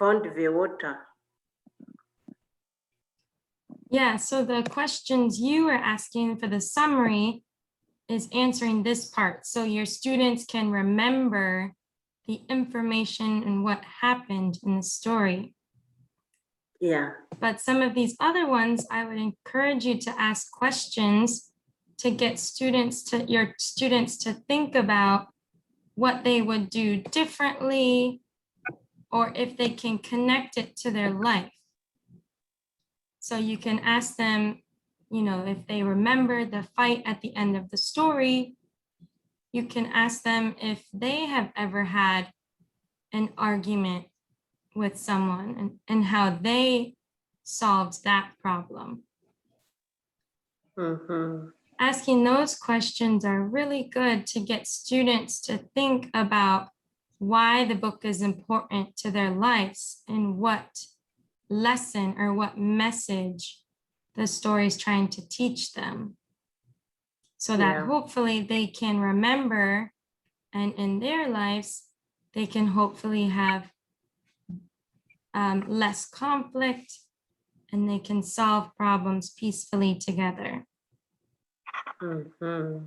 found the water. Yeah, so the questions you were asking for the summary is answering this part. So your students can remember the information and what happened in the story. Yeah. But some of these other ones, I would encourage you to ask questions to get your students to think about what they would do differently, or if they can connect it to their life. So you can ask them, if they remember the fight at the end of the story, you can ask them if they have ever had an argument with someone and how they solved that problem. Mm-hmm. Asking those questions are really good to get students to think about why the book is important to their lives and what lesson or what message the story is trying to teach them, so that hopefully they can remember, and in their lives they can hopefully have less conflict, and they can solve problems peacefully together. Mm-hmm.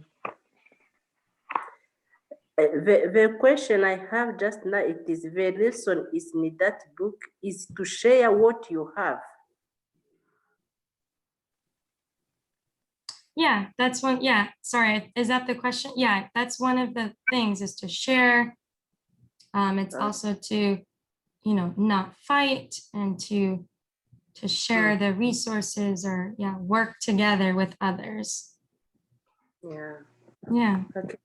The question I have just now, it is the lesson is in that book is to share what you have. Yeah, that's one. Yeah, sorry, is that the question? Yeah, that's one of the things, is to share. It's also to, not fight, and to share the resources, or work together with others. Yeah. Yeah. Okay. Thank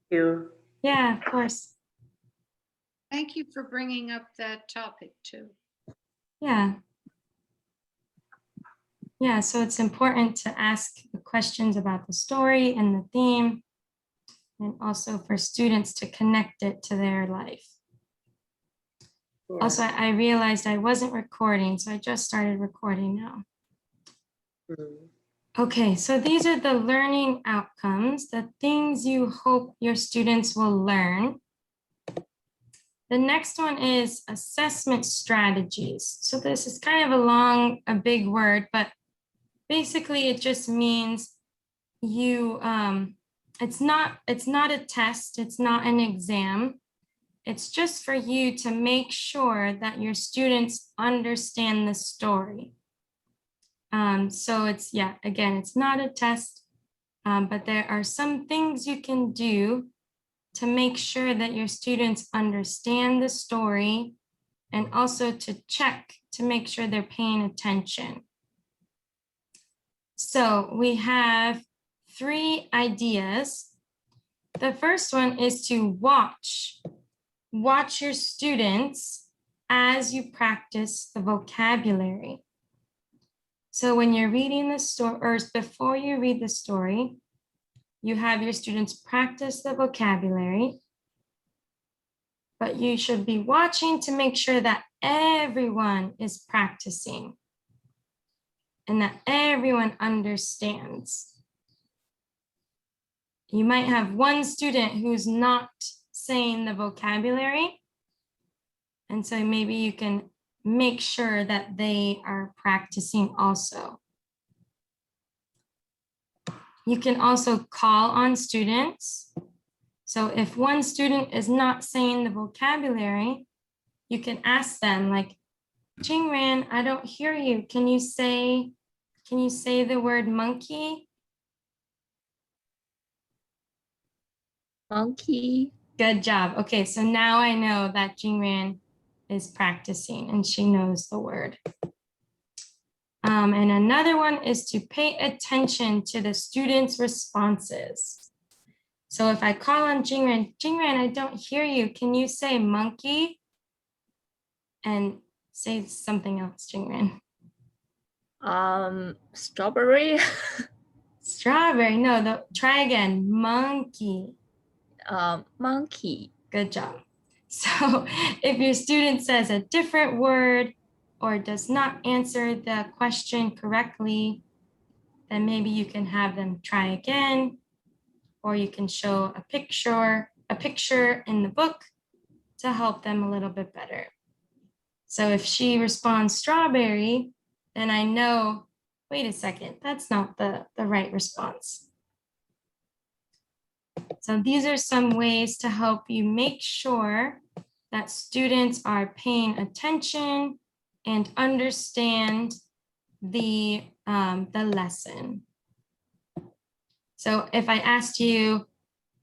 you. Yeah, of course. Thank you for bringing up that topic too. Yeah. Yeah, so it's important to ask the questions about the story and the theme, and also for students to connect it to their life. Yeah. Also, I realized I wasn't recording, so I just started recording now. Okay, so these are the learning outcomes, the things you hope your students will learn. The next one is assessment strategies. So this is kind of a big word, but basically it just means it's not a test, it's not an exam. It's just for you to make sure that your students understand the story. So it's, again, it's not a test, but there are some things you can do to make sure that your students understand the story, and also to check to make sure they're paying attention. So we have 3 ideas. The first one is to watch your students as you practice the vocabulary. So when you're reading the story, or before you read the story, you have your students practice the vocabulary, but you should be watching to make sure that everyone is practicing and that everyone understands. You might have one student who's not saying the vocabulary, and so maybe you can make sure that they are practicing also. You can also call on students. So if one student is not saying the vocabulary, you can ask them, like, Jingran, I don't hear you. Can you say the word monkey? Monkey. Good job. Okay, so now I know that Jingran is practicing and she knows the word. And another one is to pay attention to the students' responses. So if I call on Jingran, Jingran, I don't hear you. Can you say monkey? And say something else, Jingran. Strawberry. Strawberry. No, try again. Monkey. Monkey. Good job. So if your student says a different word or does not answer the question correctly, then maybe you can have them try again, or you can show a picture in the book to help them a little bit better. So if she responds strawberry, then I know, wait a second, that's not the right response. So these are some ways to help you make sure that students are paying attention and understand the lesson. So if I asked you,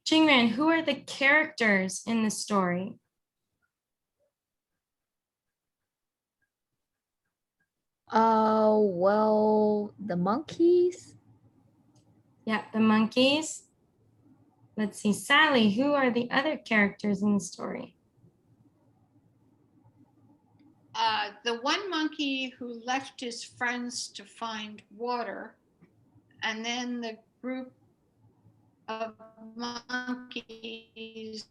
Jingran, who are the characters in the story? Well, the monkeys. Yeah, the monkeys. Let's see, Sally, who are the other characters in the story? The one monkey who left his friends to find water, and then the group of monkeys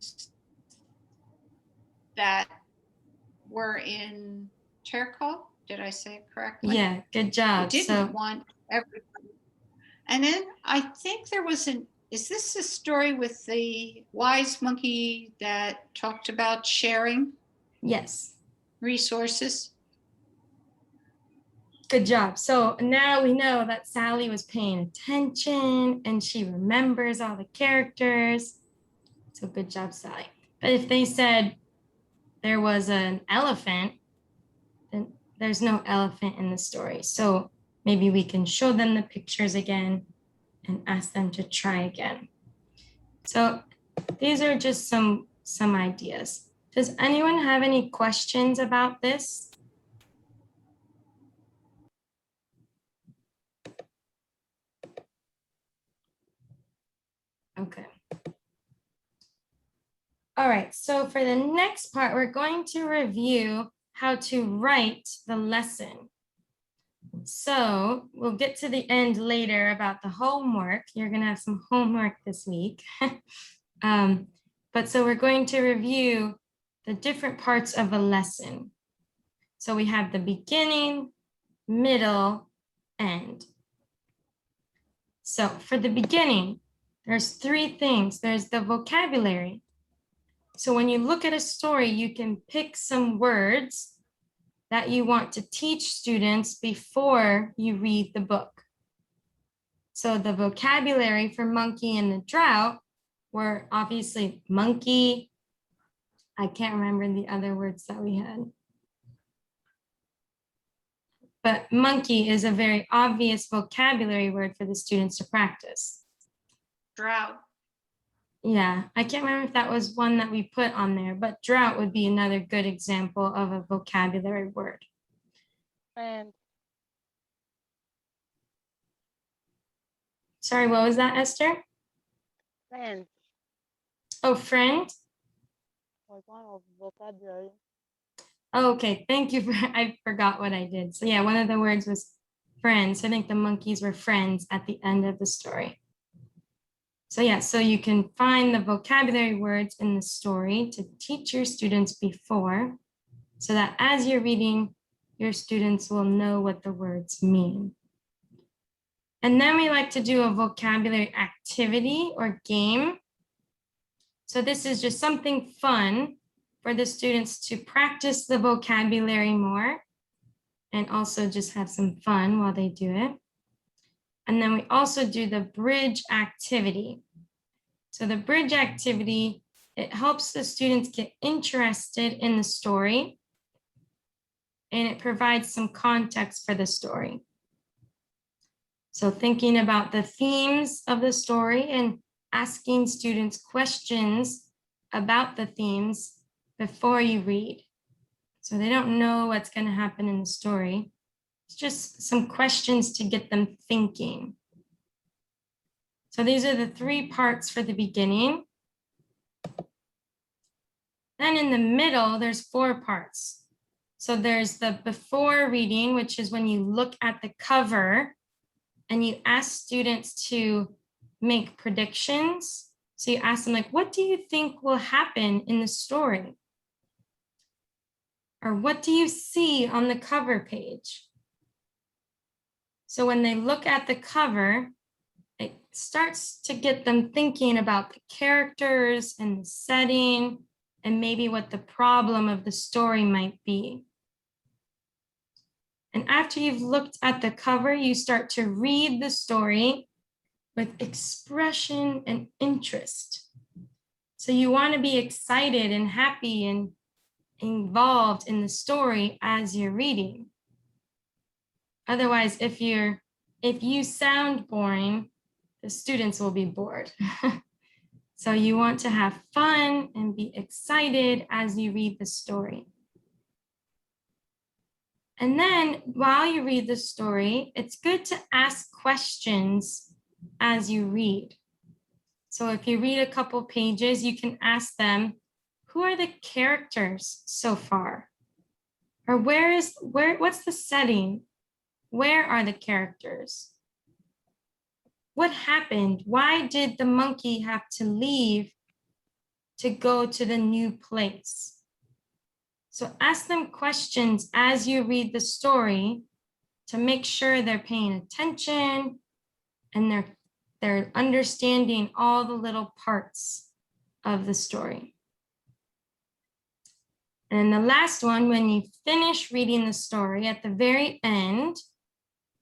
that were in Terko. Did I say it correctly? Yeah, good Who job. didn't So want everybody. And then I think there was is this the story with the wise monkey that talked about sharing yes, resources? good job. So now we know that Sally was paying attention and she remembers all the characters. So good job, Sally. But if they said there was an elephant, then there's no elephant in the story. So maybe we can show them the pictures again and ask them to try again. So these are just some ideas. Does anyone have any questions about this? Okay. All right, so for the next part, we're going to review how to write the lesson. So we'll get to the end later about the homework. You're gonna have some homework this week. But so we're going to review the different parts of a lesson. So we have the beginning, middle, end. So for the beginning, there's three things. There's the vocabulary. So when you look at a story, you can pick some words that you want to teach students before you read the book. So the vocabulary for monkey and the drought were obviously monkey. I can't remember the other words that we had. But monkey is a very obvious vocabulary word for the students to practice. Drought. Yeah, I can't remember if that was one that we put on there, but drought would be another good example of a vocabulary word. Friend. Sorry, what was that, Esther? Friend Oh, friend? was one of vocabulary. Oh, okay, thank you. I forgot what I did. So yeah, one of the words was friends. I think the monkeys were friends at the end of the story. So yeah, so you can find the vocabulary words in the story to teach your students before, so that as you're reading, your students will know what the words mean. And then we like to do a vocabulary activity or game. So this is just something fun for the students to practice the vocabulary more and also just have some fun while they do it. And then we also do the bridge activity. So the bridge activity, it helps the students get interested in the story and it provides some context for the story. So thinking about the themes of the story and asking students questions about the themes before you read. So they don't know what's going to happen in the story. It's just some questions to get them thinking. So these are the three parts for the beginning. Then in the middle, there's 4 parts. So there's the before reading, which is when you look at the cover and you ask students to make predictions. So you ask them like, what do you think will happen in the story? Or what do you see on the cover page? So when they look at the cover, it starts to get them thinking about the characters and the setting and maybe what the problem of the story might be. And after you've looked at the cover, you start to read the story with expression and interest. So you want to be excited and happy and involved in the story as you're reading. Otherwise, if you sound boring, the students will be bored. So you want to have fun and be excited as you read the story. And then while you read the story, it's good to ask questions as you read. So if you read a couple pages, you can ask them, who are the characters so far? Or what's the setting? Where are the characters? What happened? Why did the monkey have to leave to go to the new place? So ask them questions as you read the story to make sure they're paying attention and they're understanding all the little parts of the story. And the last one, when you finish reading the story, at the very end,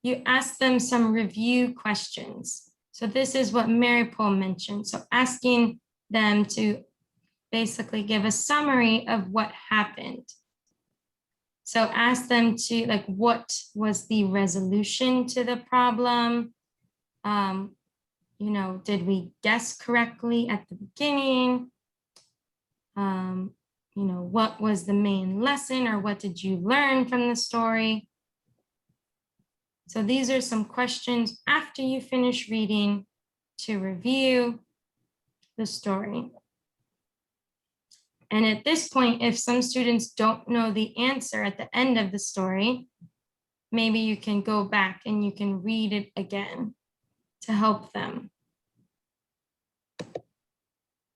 you ask them some review questions. So this is what Mary Paul mentioned. So asking them to basically give a summary of what happened. So ask them to, like, what was the resolution to the problem? Did we guess correctly at the beginning? What was the main lesson, or what did you learn from the story? So these are some questions after you finish reading to review the story. And at this point, if some students don't know the answer at the end of the story, maybe you can go back and you can read it again to help them.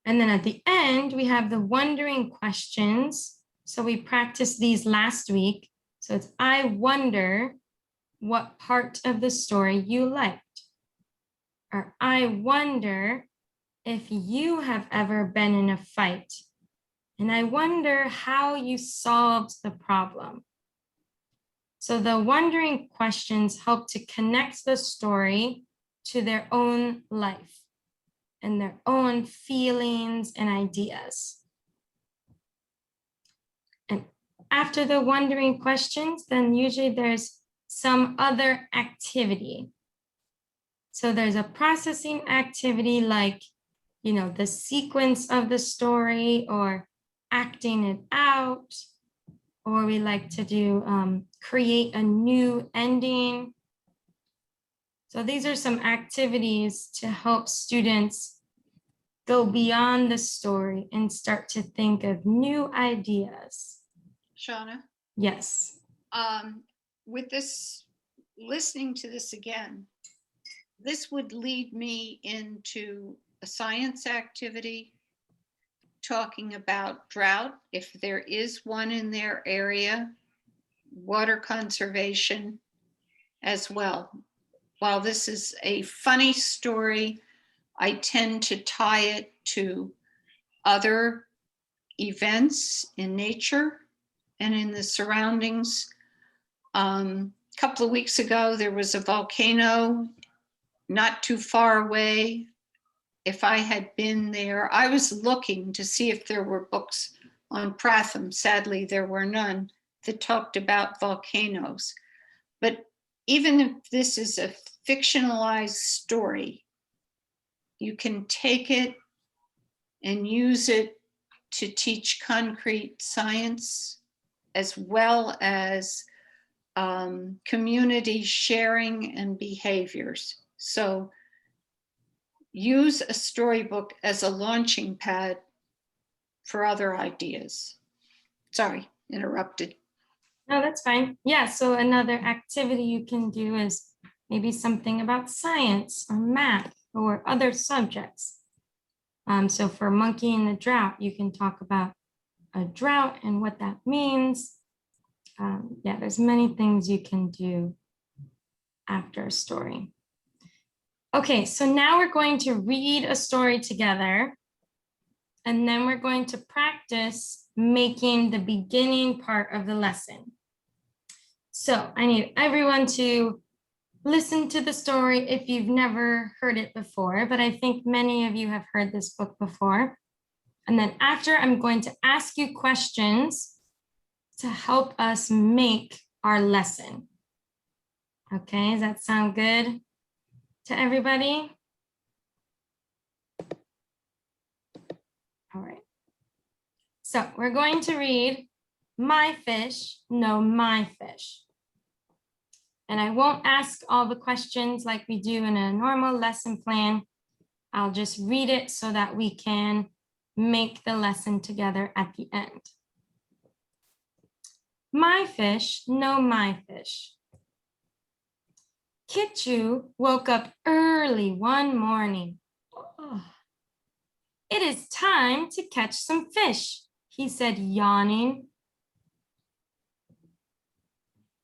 And then at the end, we have the wondering questions. So we practiced these last week. So it's, I wonder what part of the story you liked. Or I wonder if you have ever been in a fight. And I wonder how you solved the problem. So the wondering questions help to connect the story to their own life and their own feelings and ideas. And after the wondering questions, then usually there's some other activity. So there's a processing activity like, the sequence of the story or acting it out, or we like to do create a new ending. So these are some activities to help students go beyond the story and start to think of new ideas. Shauna, Yes. with this, listening to this again, this would lead me into a science activity, talking about drought, if there is one in their area, water conservation as well. While this is a funny story, I tend to tie it to other events in nature and in the surroundings. A couple of weeks ago, there was a volcano not too far away. If I had been there, I was looking to see if there were books on Pratham. Sadly, there were none that talked about volcanoes. But even if this is a fictionalized story, you can take it and use it to teach concrete science as well as community sharing and behaviors. So use a storybook as a launching pad for other ideas. Sorry, interrupted. No, that's fine. Yeah, so another activity you can do is maybe something about science or math or other subjects. So for Monkey in the Drought, you can talk about a drought and what that means. Yeah, there's many things you can do after a story. Okay, so now we're going to read a story together, and then we're going to practice making the beginning part of the lesson. So I need everyone to listen to the story if you've never heard it before, but I think many of you have heard this book before. And then after, I'm going to ask you questions to help us make our lesson. Okay, does that sound good to everybody? All right. So we're going to read My Fish, Know My Fish. And I won't ask all the questions like we do in a normal lesson plan. I'll just read it so that we can make the lesson together at the end. My fish, know my fish. Kichu woke up early one morning. Oh, it is time to catch some fish, he said, yawning.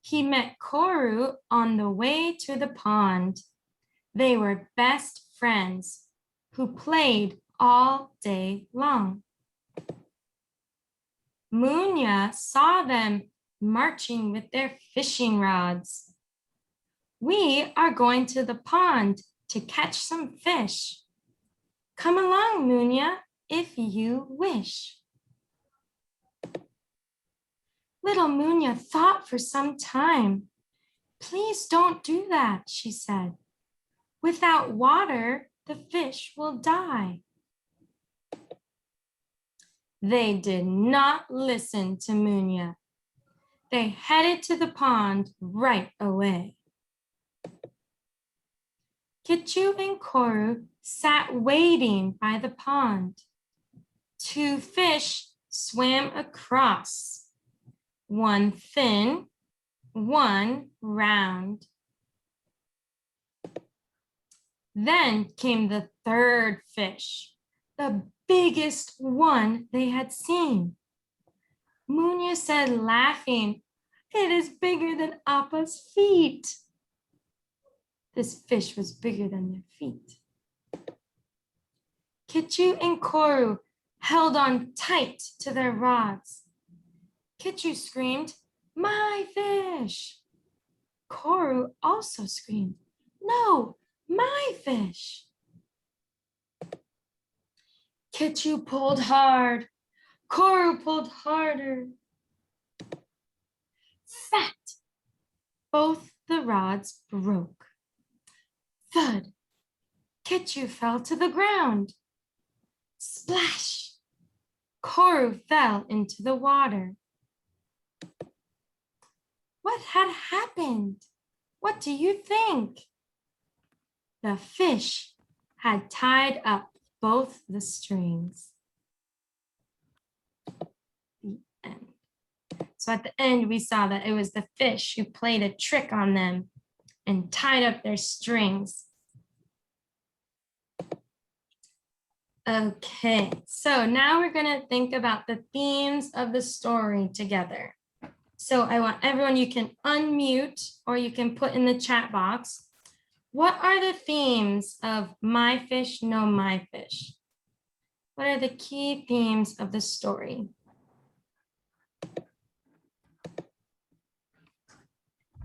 He met Koru on the way to the pond. They were best friends who played all day long. Munya saw them marching with their fishing rods. We are going to the pond to catch some fish. Come along, Munya, if you wish. Little Munya thought for some time. Please don't do that, she said. Without water, the fish will die. They did not listen to Munya. They headed to the pond right away. Kichu and Koru sat waiting by the pond. Two fish swam across. One thin, one round. Then came the third fish, the biggest one they had seen. Munya said, laughing, "It is bigger than Appa's feet." This fish was bigger than their feet. Kichu and Koru held on tight to their rods. Kichu screamed, "My fish!" Koru also screamed, "No, my fish!" Kichu pulled hard. Koru pulled harder. Fat! Both the rods broke. Thud! Kichu fell to the ground. Splash! Koru fell into the water. What had happened? What do you think? The fish had tied up both the strings. The end. So at the end, we saw that it was the fish who played a trick on them and tied up their strings. Okay, so now we're going to think about the themes of the story together. So I want everyone, you can unmute or you can put in the chat box. What are the themes of My Fish, Know My Fish? What are the key themes of the story?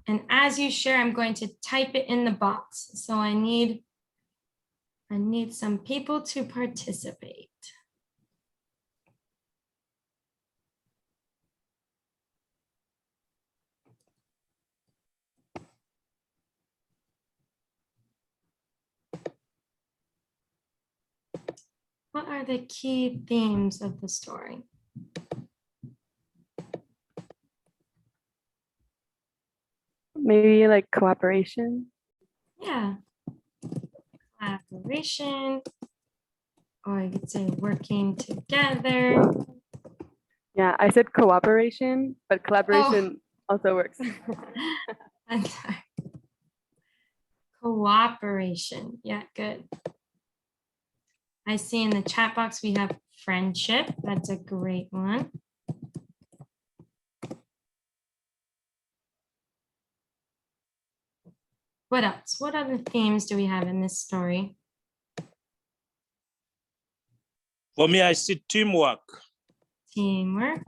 And as you share, I'm going to type it in the box. So I need some people to participate. What are the key themes of the story? Maybe like cooperation. Yeah. Collaboration, or you could say working together. Yeah, I said cooperation, but collaboration also works. I'm sorry. Cooperation. Yeah, good. I see in the chat box we have friendship. That's a great one. What else? What other themes do we have in this story? For me, I see teamwork. Teamwork.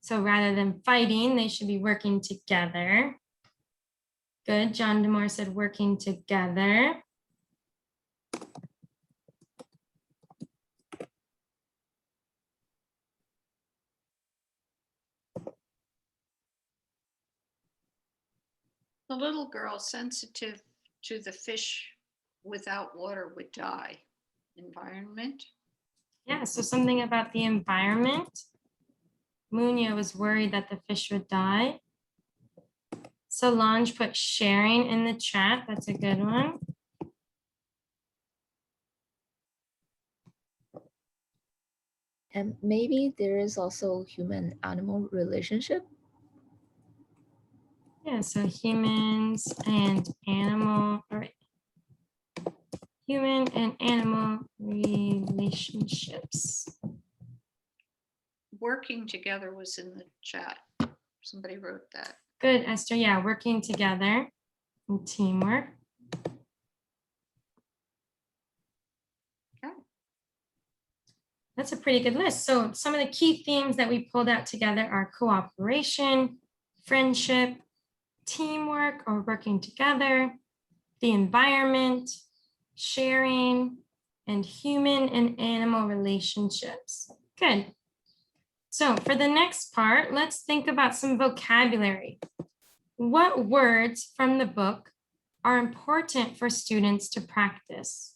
So rather than fighting, they should be working together. Good. John DeMore said working together. The little girl sensitive to the fish without water would die. Environment. Yeah, so something about the environment. Munya was worried that the fish would die. Solange put sharing in the chat. That's a good one. And maybe there is also human-animal relationship. Yeah, so humans and animal, all right. Human and animal relationships. Working together was in the chat. Somebody wrote that. Good, Esther. Yeah, working together and teamwork. Okay. That's a pretty good list. So some of the key themes that we pulled out together are cooperation, friendship, teamwork or working together, the environment, sharing, and human and animal relationships. Good. So for the next part, let's think about some vocabulary. What words from the book are important for students to practice?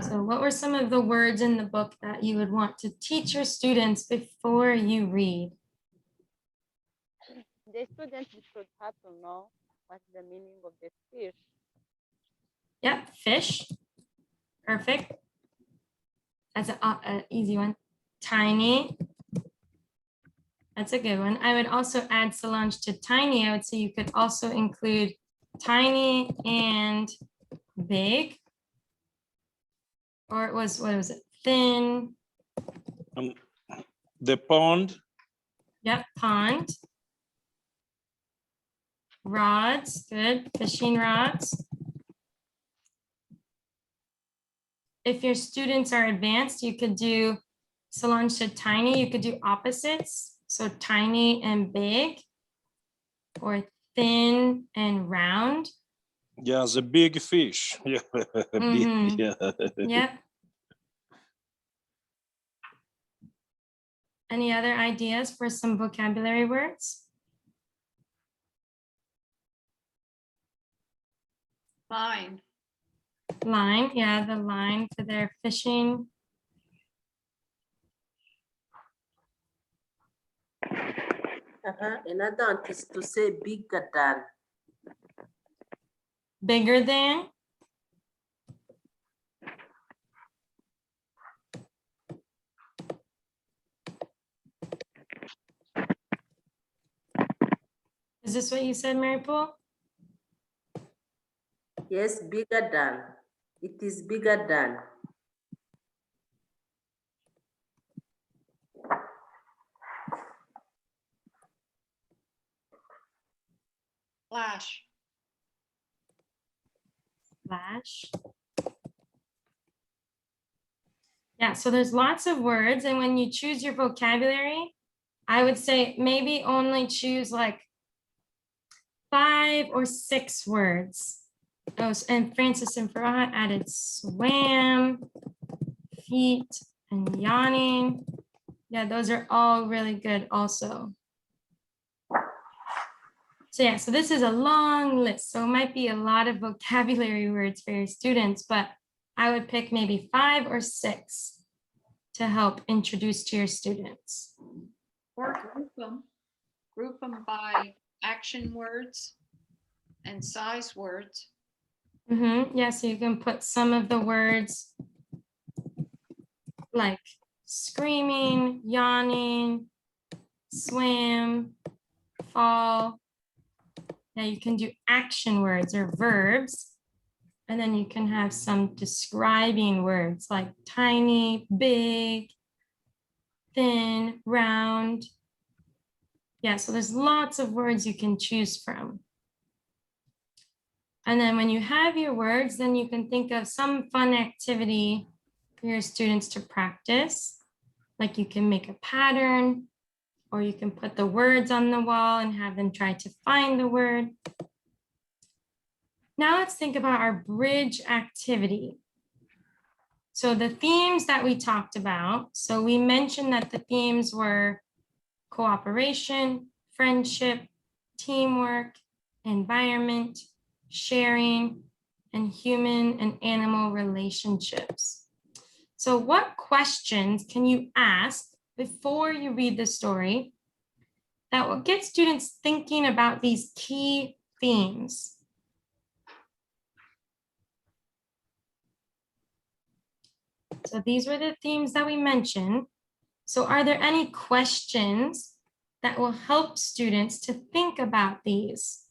So what were some of the words in the book that you would want to teach your students before you read? The students should have to know what's the meaning of the fish. Yep, fish. Perfect. That's an easy one. Tiny. That's a good one. I would also add Solange to tiny. I would say you could also include tiny and big. Or it was, what was it? Thin. The pond, Yep, pond. Rods, good. Fishing rods. If your students are advanced, you could do Solange to tiny. You could do opposites. So tiny and big, or thin and round. yeah, the big fish. Yeah, Mhm. yeah. Yep. Any other ideas for some vocabulary words? Line. Line, yeah, the line for their fishing. Another one is to say bigger than. Bigger than. Is this what you said, Mary Poole? Yes, bigger than. It is bigger than. Flash. Flash. Yeah, so there's lots of words, and when you choose your vocabulary, I would say maybe only choose like 5 or 6 words. Oh, and Francis and Farah added swam, feet, and yawning. Yeah, those are all really good also. So yeah, so this is a long list, so it might be a lot of vocabulary words for your students, but I would pick maybe 5 or 6 to help introduce to your students. Or group them. Group them by action words and size words. Yeah, so you can put some of the words like screaming, yawning, swim, fall. Now you can do action words or verbs. And then you can have some describing words like tiny, big, thin, round. Yeah, so there's lots of words you can choose from. And then when you have your words, then you can think of some fun activity for your students to practice. Like you can make a pattern, or you can put the words on the wall and have them try to find the word. Now let's think about our bridge activity. So the themes that we talked about, so we mentioned that the themes were cooperation, friendship, teamwork, environment, sharing, and human and animal relationships. So what questions can you ask before you read the story that will get students thinking about these key themes? So these were the themes that we mentioned. So are there any questions that will help students to think about these?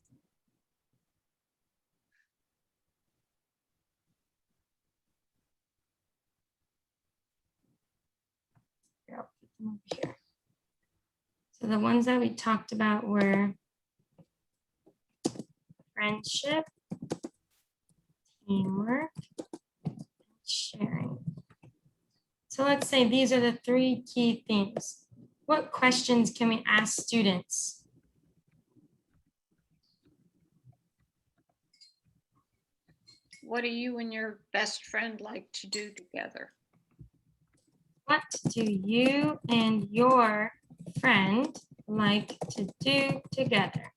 Here, I'll put them over here. So the ones that we talked about were friendship, teamwork, sharing. So let's say these are the 3 key themes. What questions can we ask students? What do you and your best friend like to do together? What do you and your friend like to do together?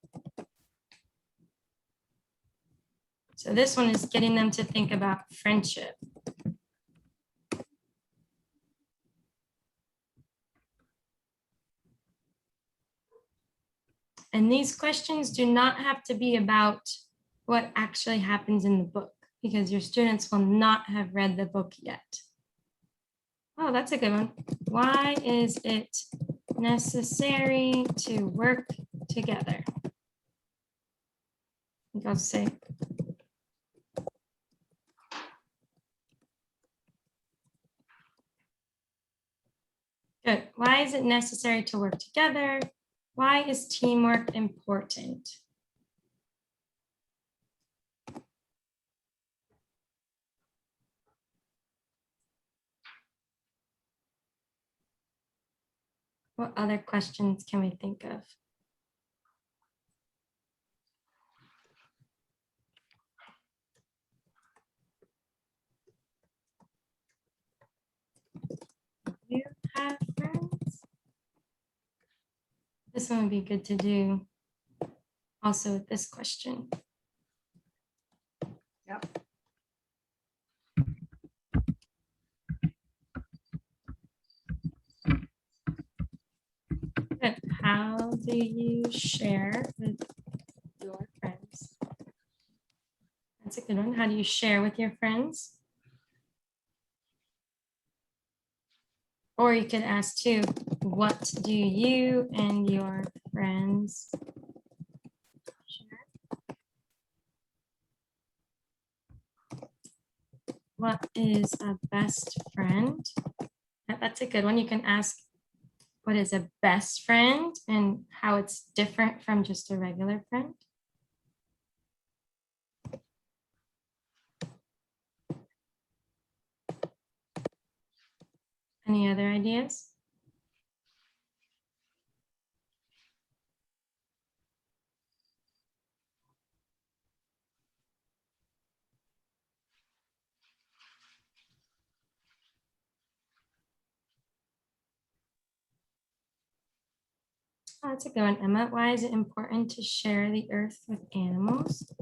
So this one is getting them to think about friendship. And these questions do not have to be about what actually happens in the book, because your students will not have read the book yet. Oh, that's a good one. Why is it necessary to work together? I think I'll say, good. Why is it necessary to work together? Why is teamwork important? What other questions can we think of? You have friends? This one would be good to do also with this question. Yep. Good. How do you share with your friends? That's a good one. How do you share with your friends? Or you could ask too, what do you and your friends share? What is a best friend? That's a good one. You can ask, what is a best friend and how it's different from just a regular friend? Any other ideas? Oh, that's a good one, Emma. Why is it important to share the earth with animals?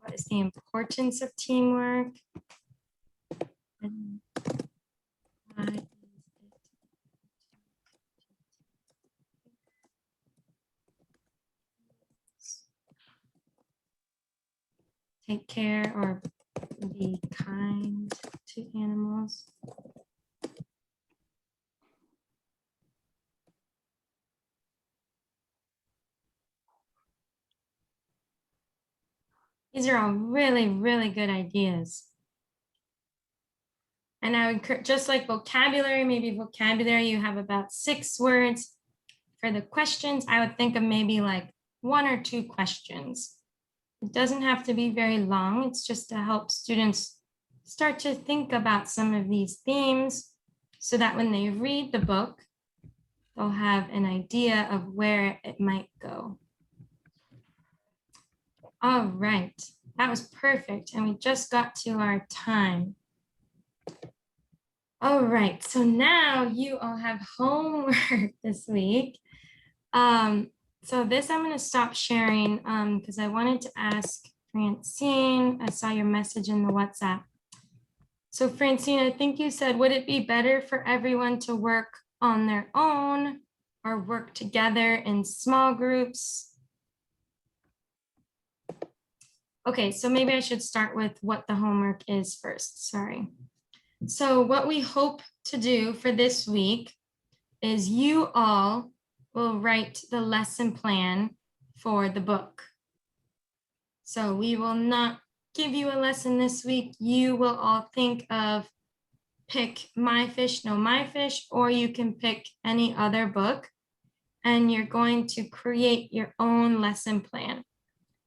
What is the importance of teamwork? And why is it take care or be kind to animals. These are all really, really good ideas. And I would just like vocabulary, maybe vocabulary, you have about 6 words. For the questions, I would think of maybe like 1 or 2 questions. It doesn't have to be very long. It's just to help students start to think about some of these themes so that when they read the book, they'll have an idea of where it might go. All right, that was perfect. And we just got to our time. All right, so now you all have homework this week. So this I'm going to stop sharing because I wanted to ask Francine. I saw your message in the WhatsApp. So Francine, I think you said, would it be better for everyone to work on their own or work together in small groups? Okay, so maybe I should start with what the homework is first. Sorry. So what we hope to do for this week is you all will write the lesson plan for the book. So we will not give you a lesson this week. You will all think of pick My Fish, No My Fish, or you can pick any other book and you're going to create your own lesson plan.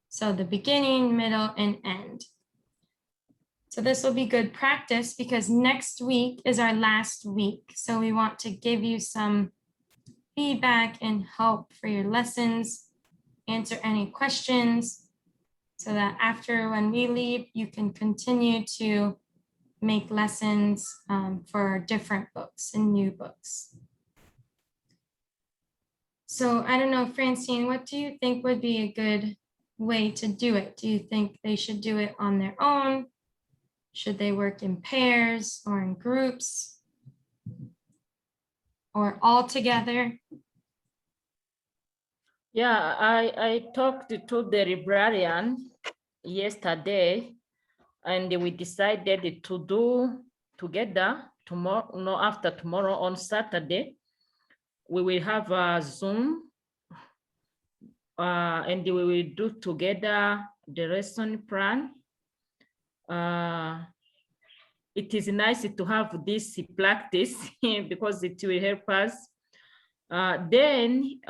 So the beginning, middle, and end. So this will be good practice because next week is our last week. So we want to give you some feedback and help for your lessons, answer any questions so that after when we leave, you can continue to make lessons for different books and new books. So I don't know, Francine, what do you think would be a good way to do it? Do you think they should do it on their own? Should they work in pairs or in groups or all together? Yeah, I talked to the librarian yesterday and we decided to do together tomorrow, no, after tomorrow on Saturday. We will have a Zoom and we will do together the lesson plan. It is nice to have this practice because it will help us. Then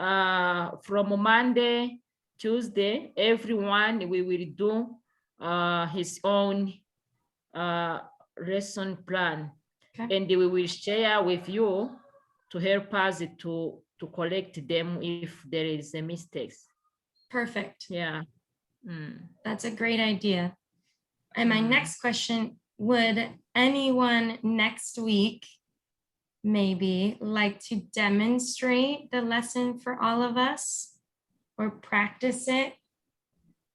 from Monday, Tuesday, everyone we will do his own lesson plan. Okay. And we will share with you to help us to correct them if there is a mistakes. Perfect. Yeah. That's a great idea. And my next question, would anyone next week maybe like to demonstrate the lesson for all of us or practice it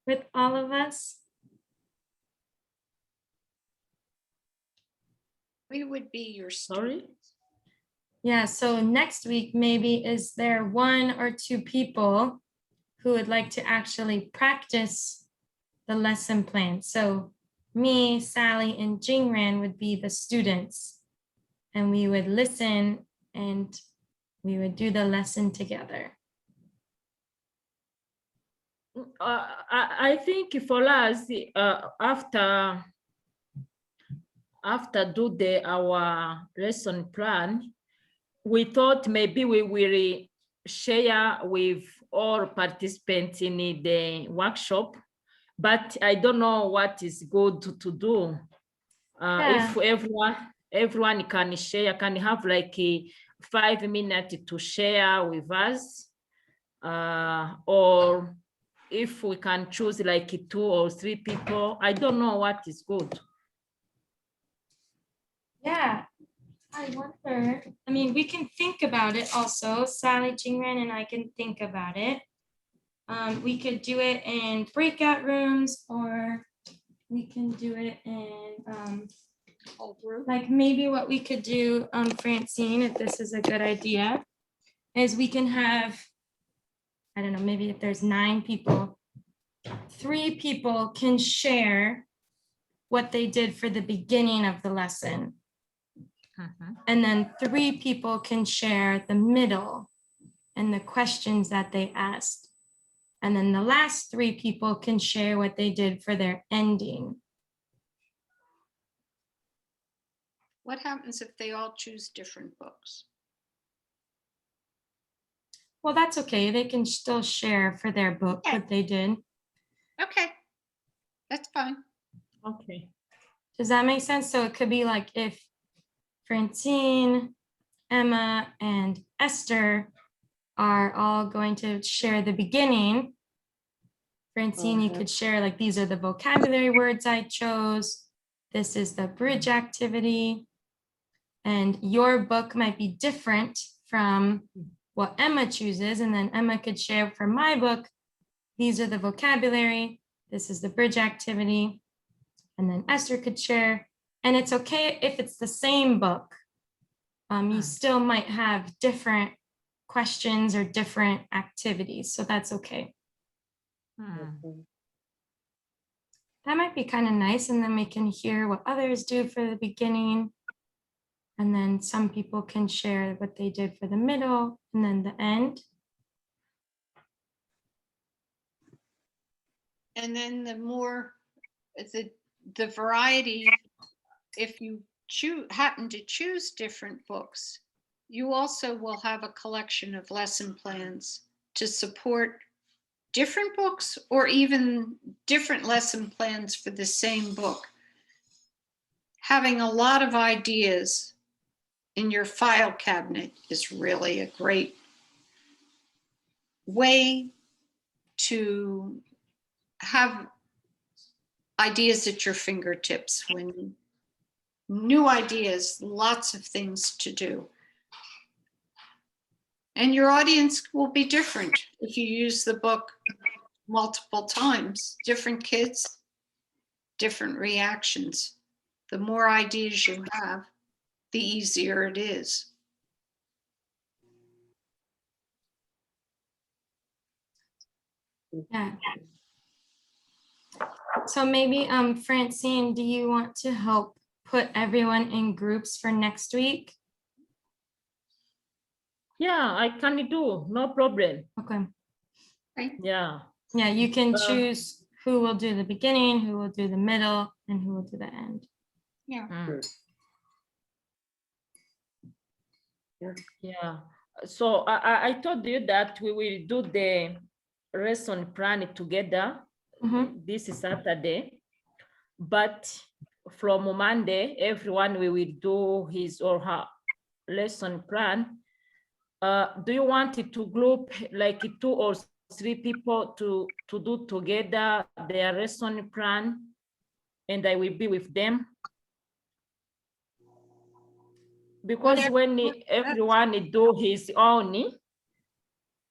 with all of us? We would be your Sorry? Yeah, so next week, maybe is there 1 or 2 people who would like to actually practice the lesson plan? So me, Sally, and Jingran would be the students, and we would listen and we would do the lesson together. I think for us, after do our lesson plan, we thought maybe we will share with all participants in the workshop, but I don't know what is good to do. If everyone can share, can have like 5 minutes to share with us, or if we can choose like 2 or 3 people, I don't know what is good. Yeah, I wonder, I mean, we can think about it also. Sally, Jingran, and I can think about it. We could do it in breakout rooms, or we can do it in like maybe what we could do, Francine, if this is a good idea, is we can have, I don't know, maybe if there's 9 people, 3 people can share what they did for the beginning of the lesson. Mhm. And then 3 people can share the middle and the questions that they asked. And then the last 3 people can share what they did for their ending. What happens if they all choose different books? Well, that's okay. They can still share for their book what they did. Okay, that's fine. Okay. Does that make sense? So it could be like if Francine, Emma, and Esther are all going to share the beginning. Francine, you Mhm. could share like, these are the vocabulary words I chose. This is the bridge activity. And your book might be different from what Emma chooses. And then Emma could share for my book, these are the vocabulary. This is the bridge activity. And then Esther could share. And it's okay if it's the same book. You still might have different questions or different activities. So that's okay. Hmm. That might be kind of nice. And then we can hear what others do for the beginning. And then some people can share what they did for the middle and then the end. And then the variety, if you happen to choose different books, you also will have a collection of lesson plans to support different books or even different lesson plans for the same book. Having a lot of ideas in your file cabinet is really a great way to have ideas at your fingertips when new ideas, lots of things to do. And your audience will be different if you use the book multiple times. Different kids, different reactions. The more ideas you have, the easier it is. Yeah. So maybe Francine, do you want to help put everyone in groups for next week? Yeah, I can do, no problem. Okay. Yeah. Yeah, you can Uh, choose who will do the beginning, who will do the middle, and who will do the end. Yeah. mm, Yeah. yeah. So I told you that we will do the lesson plan together this Saturday, but from Monday, everyone will do his or her lesson plan. Do you want it to group like 2 or 3 people to do together their lesson plan, and I will be with them? Because when everyone do his own,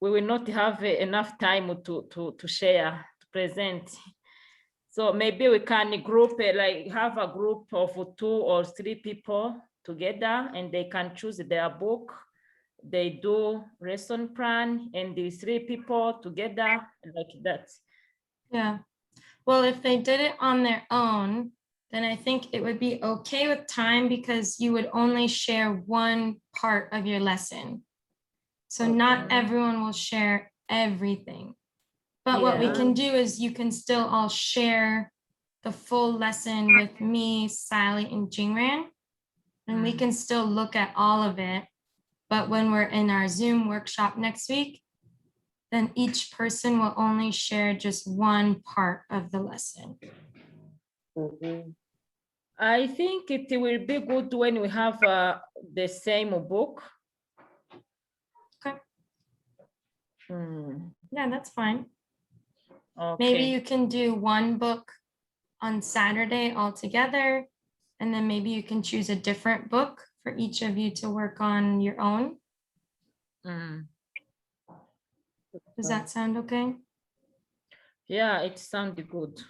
we will not have enough time to share, to present. So maybe we can group, like have a group of 2 or 3 people together, and they can choose their book. They do lesson plan, and the 3 people together like that. Yeah. Well, if they did it on their own, then I think it would be okay with time because you would only share one part of your lesson. So not everyone will share everything. But what we Yeah. can do is you can still all share the full lesson with me, Sally, and Jingran. And we can still look at all of it. But when we're in our Zoom workshop next week, then each person will only share just one part of the lesson. Mhm. I think it will be good when we have the same book. Okay. Mm, Yeah, that's fine. okay. Maybe you can do one book on Saturday altogether, and then maybe you can choose a different book for each of you to work on your own. Mm. Does that sound okay? Yeah, it sounds good.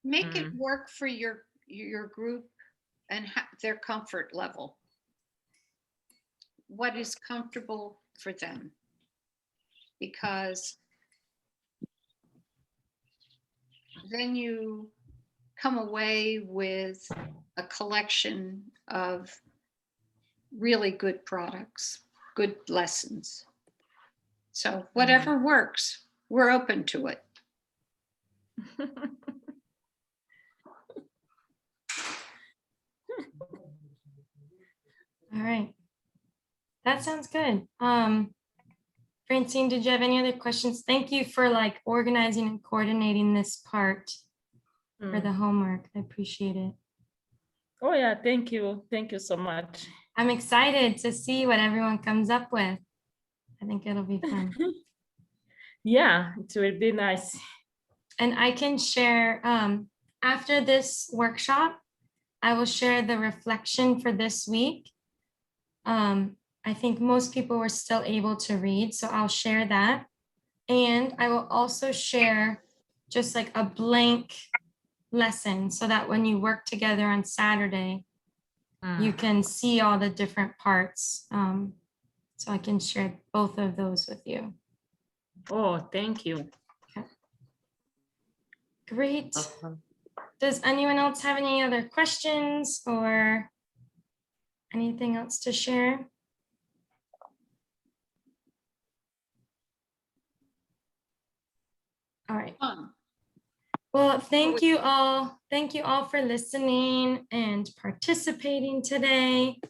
Make it work for your group and their comfort level. What is comfortable for them? Because then you come away with a collection of really good products, good lessons. So whatever works, we're open to it. All right. That sounds good. Francine, did you have any other questions? Thank you for like organizing and coordinating this part for the homework. I appreciate it. Oh yeah, thank you. Thank you so much. I'm excited to see what everyone comes up with. I think it'll be fun. Yeah, it will be nice. And I can share, after this workshop, I will share the reflection for this week. I think most people were still able to read, so I'll share that. And I will also share just like a blank lesson so that when you work together on Saturday, you can see all the different parts. So I can share both of those with you. Oh, thank you. Great. Does anyone else have any other questions or anything else to share? All right. Well, thank you all. Thank you all for listening and participating today.